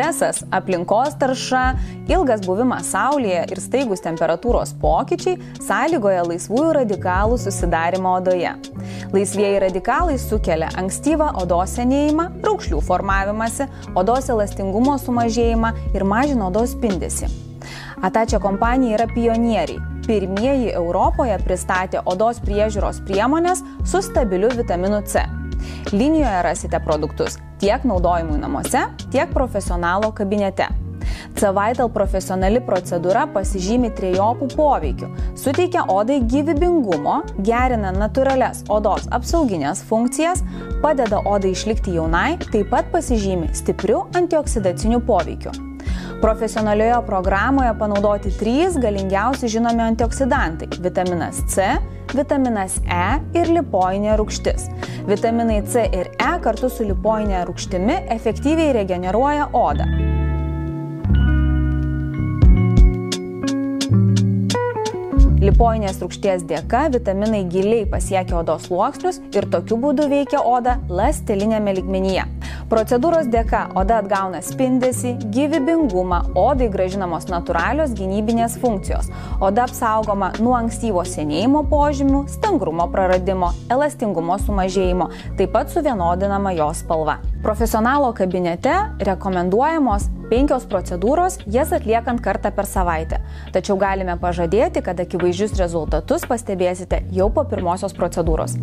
Stresas, aplinkos tarša, ilgas buvimas saulėje ir staigus temperatūros pokyčiai sąlygoja laisvųjų radikalų susidarimą odoje. Laisvieji radikalai sukelia ankstyvą odos senėjimą, raukšlių formavimąsi, odos elastingumo sumažėjimą ir mažina odos spindesį. Atačia kompanija yra pionieriai. Pirmieji Europoje pristatė odos priežiūros priemonės su stabiliu vitaminu C. Linijoje rasite produktus tiek naudojimui namuose, tiek profesionalo kabinete. C-Vital profesionali procedūra pasižymi trejopų poveikių, suteikia odai gyvybingumo, gerina natūralias odos apsauginės funkcijas, padeda odai išlikti jaunai, taip pat pasižymi stipriu antioksidaciniu poveikiu. Profesionalioje programoje panaudoti 3 galingiausi žinomi antioksidantai – vitaminas C, vitaminas E ir lipoinė rūgštis. Vitaminai C ir E kartu su lipoinė rūgštimi efektyviai regeneruoja odą. Lipoinės rūgšties dėka vitaminai giliai pasiekia odos sluoksnius ir tokiu būdu veikia odą ląsteliniame lygmenyje. Procedūros dėka oda atgauna spindesį, gyvybingumą, odai grąžinamos natūralios gynybinės funkcijos. Oda apsaugoma nuo ankstyvo senėjimo požymių, stangrumo praradimo, elastingumo sumažėjimo, taip pat suvienodinama jos spalva. Profesionalo kabinete rekomenduojamos 5 procedūros, jas atliekant kartą per savaitę. Tačiau galime pažadėti, kad akivaizdžius rezultatus pastebėsite jau po pirmosios procedūros.